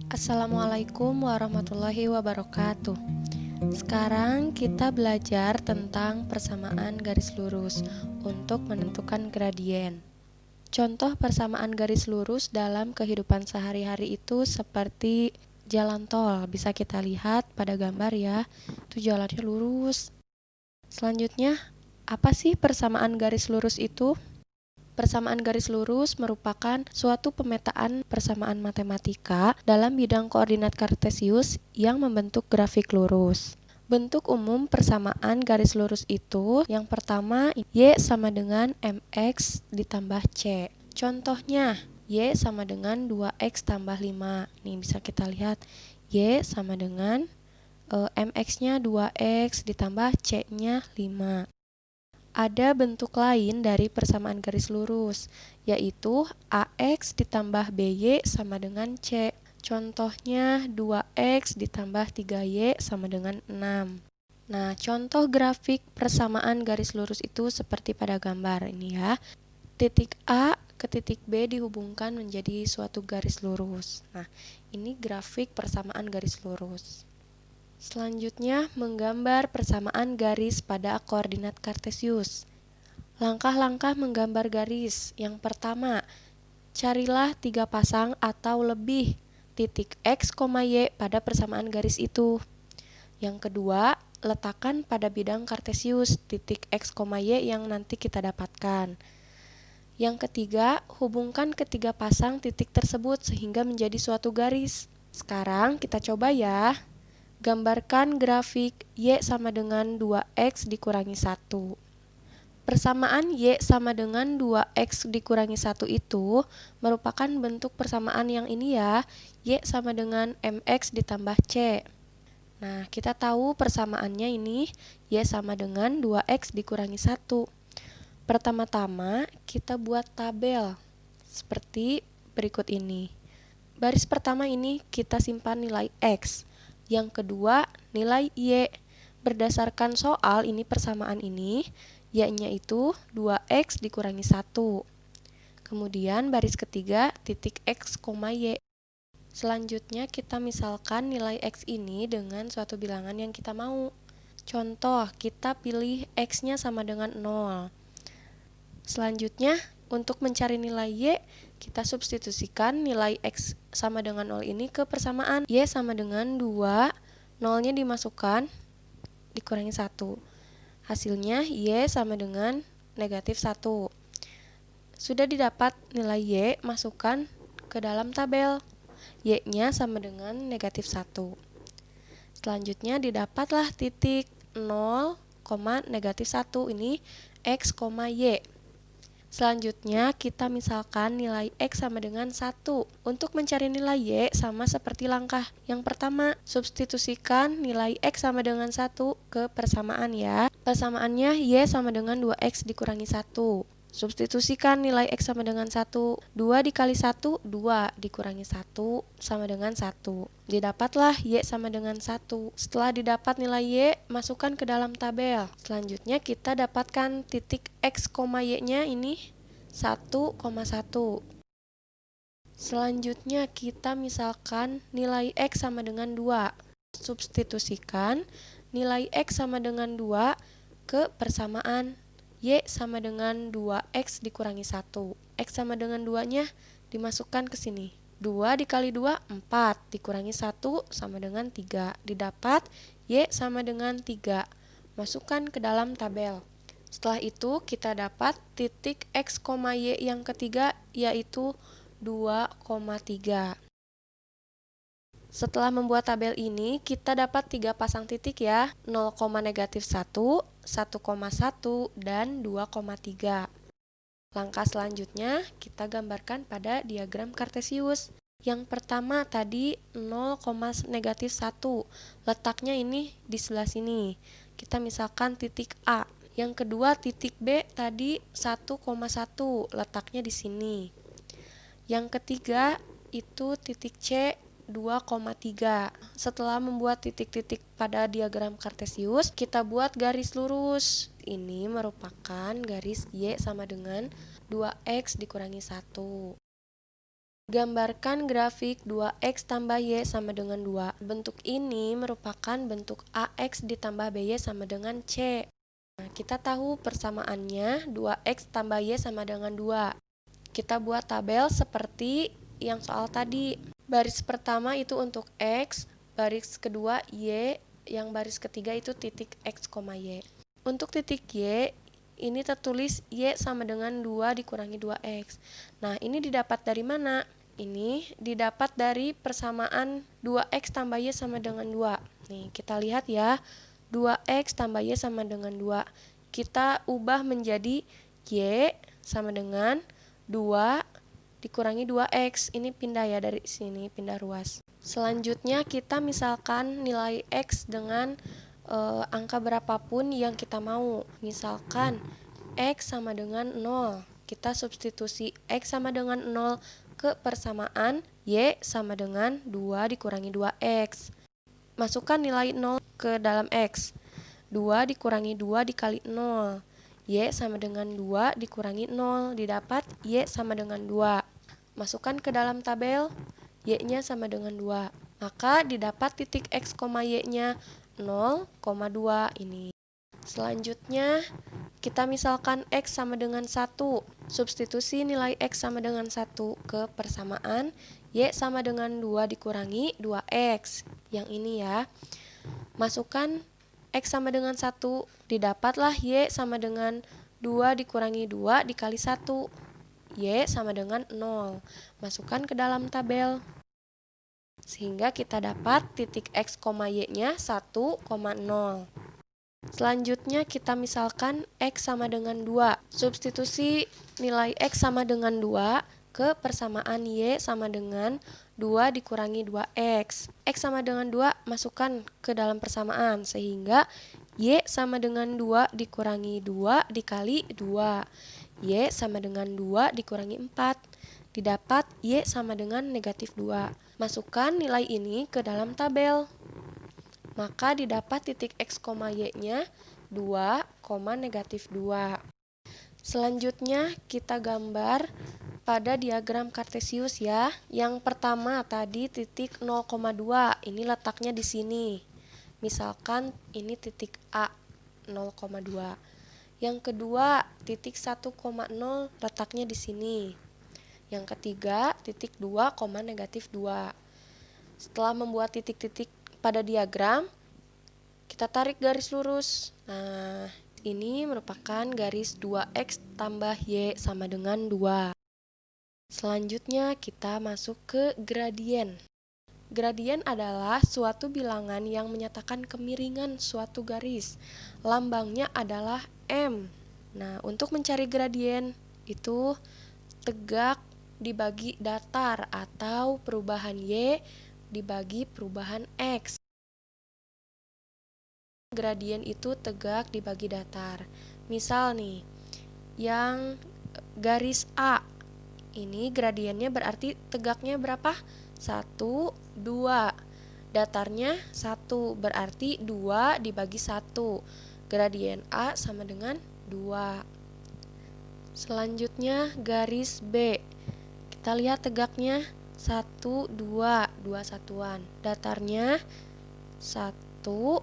Assalamualaikum warahmatullahi wabarakatuh. Sekarang kita belajar tentang persamaan garis lurus untuk menentukan gradien. Contoh persamaan garis lurus dalam kehidupan sehari-hari itu seperti jalan tol. Bisa kita lihat pada gambar ya, itu jalannya lurus. Selanjutnya, apa sih persamaan garis lurus itu? Persamaan garis lurus merupakan suatu pemetaan persamaan matematika dalam bidang koordinat kartesius yang membentuk grafik lurus. Bentuk umum persamaan garis lurus itu yang pertama, Y sama dengan MX ditambah C. Contohnya, Y sama dengan 2X tambah 5. Nih bisa kita lihat, Y sama dengan MX-nya 2X ditambah C-nya 5. Ada bentuk lain dari persamaan garis lurus, yaitu AX ditambah BY sama dengan C. Contohnya 2X ditambah 3Y sama dengan 6. Nah, contoh grafik persamaan garis lurus itu seperti pada gambar ini ya. Titik A ke titik B dihubungkan menjadi suatu garis lurus. Nah, ini grafik persamaan garis lurus. Selanjutnya, menggambar persamaan garis pada koordinat kartesius. Langkah-langkah menggambar garis. Yang pertama, carilah 3 pasang atau lebih titik X, Y pada persamaan garis itu. Yang kedua, letakkan pada bidang kartesius titik X, Y yang nanti kita dapatkan. Yang ketiga, hubungkan ketiga pasang titik tersebut sehingga menjadi suatu garis. Sekarang kita coba ya. Gambarkan grafik Y sama dengan 2X dikurangi 1. Persamaan Y sama dengan 2X dikurangi 1 itu merupakan bentuk persamaan yang ini ya, Y sama dengan MX ditambah C. Nah, kita tahu persamaannya ini Y sama dengan 2X dikurangi 1. Pertama-tama, kita buat tabel seperti berikut ini. Baris pertama ini kita simpan nilai X. Yang kedua, nilai Y. Berdasarkan soal ini persamaan ini, Y-nya itu 2X dikurangi 1. Kemudian baris ketiga, titik X, Y. Selanjutnya kita misalkan nilai X ini dengan suatu bilangan yang kita mau. Contoh, kita pilih X-nya sama dengan 0. Selanjutnya, untuk mencari nilai Y, kita substitusikan nilai X sama dengan 0 ini ke persamaan. Y sama dengan 2, 0-nya dimasukkan, dikurangi 1. Hasilnya Y sama dengan negatif 1. Sudah didapat nilai Y, masukkan ke dalam tabel. Y-nya sama dengan negatif 1. Selanjutnya didapatlah titik 0, negatif 1. Ini X, Y. Selanjutnya kita misalkan nilai X sama dengan 1. Untuk mencari nilai Y sama seperti langkah yang pertama, substitusikan nilai X sama dengan 1 ke persamaan ya. Persamaannya Y sama dengan 2X dikurangi 1. Substitusikan nilai X sama dengan 1. 2 dikali 1, 2 dikurangi 1 sama dengan 1. Didapatlah Y sama dengan 1. Setelah didapat nilai Y, masukkan ke dalam tabel. Selanjutnya kita dapatkan titik X, Y-nya ini 1,1. Selanjutnya kita misalkan nilai X sama dengan 2. Substitusikan nilai X sama dengan 2 ke persamaan. Y sama dengan 2X dikurangi 1. X sama dengan 2-nya dimasukkan ke sini. 2 dikali 2, 4. Dikurangi 1 sama dengan 3. Didapat Y sama dengan 3. Masukkan ke dalam tabel. Setelah itu kita dapat titik X, Y yang ketiga yaitu 2,3. Setelah membuat tabel ini, kita dapat 3 pasang titik ya, 0, negatif 1, 1,1, dan 2,3. Langkah selanjutnya, kita gambarkan pada diagram kartesius. Yang pertama tadi 0, negatif 1, letaknya ini di sebelah sini. Kita misalkan titik A. Yang kedua titik B tadi 1,1, letaknya di sini. Yang ketiga itu titik C 2,3. Setelah membuat titik-titik pada diagram kartesius, kita buat garis lurus. Ini merupakan garis Y sama dengan 2X dikurangi 1. Gambarkan grafik 2x tambah y sama dengan 2. Bentuk ini merupakan bentuk ax ditambah by sama dengan c. Nah, kita tahu persamaannya 2x tambah y sama dengan 2. Kita buat tabel seperti yang soal tadi. Baris pertama itu untuk x, baris kedua y, yang baris ketiga itu titik x, y. Untuk titik y, ini tertulis y sama dengan 2 dikurangi 2x. Nah, ini didapat dari mana? Ini didapat dari persamaan 2x tambah y sama dengan 2. Nih, kita lihat ya. 2x tambah y sama dengan 2. Kita ubah menjadi y sama dengan 2 dikurangi 2x. Ini pindah ya dari sini, pindah ruas. Selanjutnya kita misalkan nilai x dengan angka berapapun yang kita mau. Misalkan x sama dengan 0. Kita substitusi x sama dengan 0 ke persamaan y sama dengan 2 dikurangi 2x. Masukkan nilai 0 ke dalam x. 2 dikurangi 2 dikali 0. Y sama dengan 2 dikurangi 0. Didapat y sama dengan 2. Masukkan ke dalam tabel, y-nya sama dengan 2. Maka didapat titik x, y-nya 0,2 ini. Selanjutnya, kita misalkan x sama dengan 1. Substitusi nilai x sama dengan 1 ke persamaan y sama dengan 2 dikurangi 2x. Yang ini ya. Masukkan x sama dengan 1. Didapatlah y sama dengan 2 dikurangi 2 dikali 1. Y sama dengan 0. Masukkan ke dalam tabel. Sehingga kita dapat titik x, y-nya 1,0. Selanjutnya kita misalkan x sama dengan 2. Substitusi nilai x sama dengan 2 ke persamaan y sama dengan 2 dikurangi 2x. X sama dengan 2 masukkan ke dalam persamaan sehingga y sama dengan 2 dikurangi 2 dikali 2. Y sama dengan 2 dikurangi 4. Didapat y sama dengan negatif 2. Masukkan nilai ini ke dalam tabel. Maka didapat titik x, y-nya 2, negatif 2. Selanjutnya kita gambar pada diagram kartesius ya. Yang pertama tadi titik 0,2, ini letaknya di sini. Misalkan ini titik A, 0,2. Yang kedua titik 1,0 letaknya di sini. Yang ketiga titik 2, negatif 2. Setelah membuat titik-titik pada diagram, kita tarik garis lurus. Nah, ini merupakan garis 2x tambah y sama dengan 2. Selanjutnya kita masuk ke gradien. Gradien adalah suatu bilangan yang menyatakan kemiringan suatu garis. Lambangnya adalah M. Nah, untuk mencari gradien itu tegak dibagi datar atau perubahan y dibagi perubahan x. Gradien itu tegak dibagi datar. Misal nih, yang garis A, ini gradiennya berarti tegaknya berapa? 1, 2. Datarnya 1, berarti 2 dibagi 1. Gradien A sama dengan 2. Selanjutnya garis B. Kita lihat tegaknya 1, 2, 2 satuan. Datarnya 1, 2,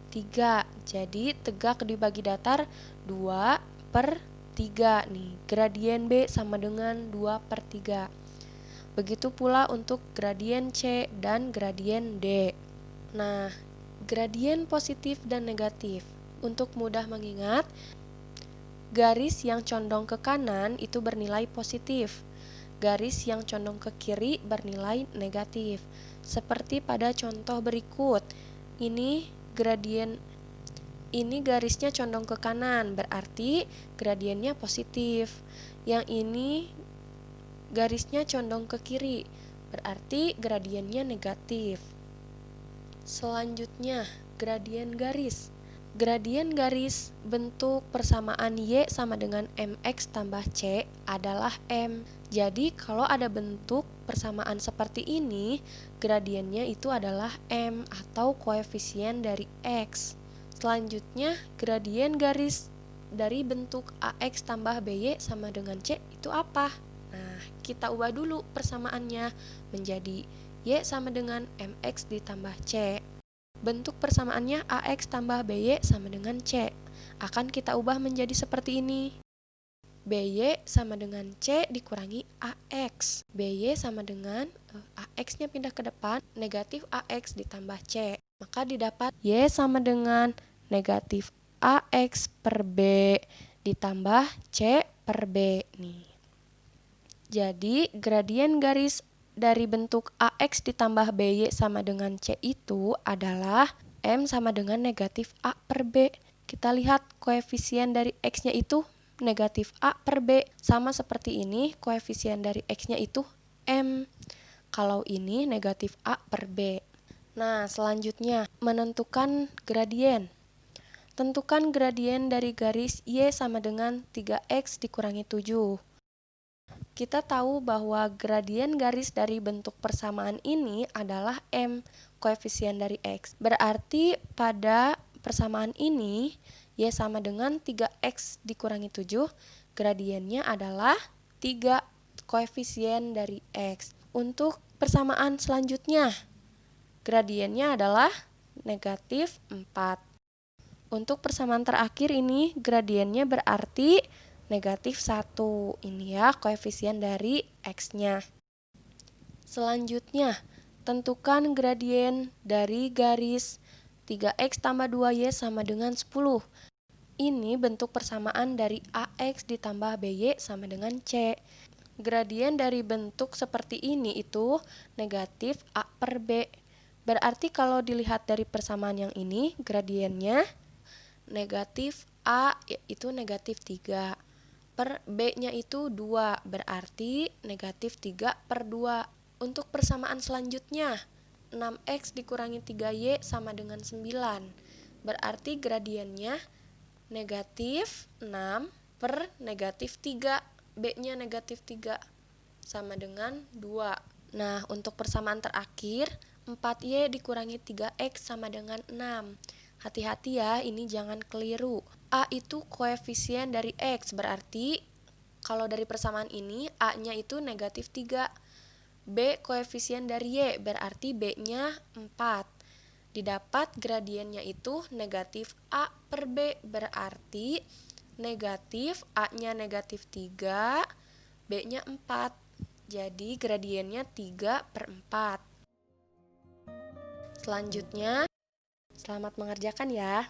3. Jadi tegak dibagi datar 2/3 nih. Gradien B sama dengan 2/3. Begitu pula untuk gradien C dan gradien D. Nah, gradien positif dan negatif. Untuk mudah mengingat, garis yang condong ke kanan itu bernilai positif. Garis yang condong ke kiri bernilai negatif. Seperti pada contoh berikut. Ini garisnya condong ke kanan, berarti gradiennya positif. Yang ini garisnya condong ke kiri, berarti gradiennya negatif. Selanjutnya, gradien garis. Gradien garis bentuk persamaan y sama dengan mx tambah c adalah m. Jadi kalau ada bentuk persamaan seperti ini, gradiennya itu adalah m atau koefisien dari x. Selanjutnya, gradien garis dari bentuk ax tambah by sama dengan c itu apa? Nah, kita ubah dulu persamaannya menjadi Y sama dengan MX ditambah C. Bentuk persamaannya AX tambah BY sama dengan C. Akan kita ubah menjadi seperti ini. BY sama dengan C dikurangi AX. BY sama dengan AX-nya pindah ke depan, negatif AX ditambah C. Maka didapat Y sama dengan negatif AX per B ditambah C per B nih. Jadi gradien garis dari bentuk AX ditambah BY sama dengan C itu adalah M sama dengan negatif A per B. Kita lihat koefisien dari X-nya itu negatif A per B. Sama seperti ini, koefisien dari X-nya itu M. Kalau ini negatif A per B. Nah, selanjutnya menentukan gradien. Tentukan gradien dari garis Y sama dengan 3X dikurangi 7. Kita tahu bahwa gradien garis dari bentuk persamaan ini adalah M, koefisien dari X. Berarti pada persamaan ini, Y sama dengan 3X dikurangi 7, gradiennya adalah 3 koefisien dari X. Untuk persamaan selanjutnya, gradiennya adalah negatif 4. Untuk persamaan terakhir ini, gradiennya berarti negatif 1. Ini ya koefisien dari X-nya. Selanjutnya, tentukan gradien dari garis 3X tambah 2Y sama dengan 10. Ini bentuk persamaan dari AX ditambah BY sama dengan C. Gradien dari bentuk seperti ini itu negatif A per B. Berarti kalau dilihat dari persamaan yang ini, gradiennya negatif A itu negatif 3. Per B-nya itu 2, berarti negatif 3 per 2. Untuk persamaan selanjutnya, 6X dikurangi 3Y sama dengan 9. Berarti gradiennya negatif 6 per negatif 3. B-nya negatif 3 sama dengan 2. Nah, untuk persamaan terakhir, 4Y dikurangi 3X sama dengan 6. Hati-hati ya, ini jangan keliru. A itu koefisien dari X, berarti kalau dari persamaan ini A-nya itu negatif 3. B koefisien dari Y, berarti B-nya 4. Didapat gradiennya itu negatif A per B, berarti negatif A-nya negatif 3, B-nya 4. Jadi gradiennya 3 per 4. Selanjutnya, selamat mengerjakan ya.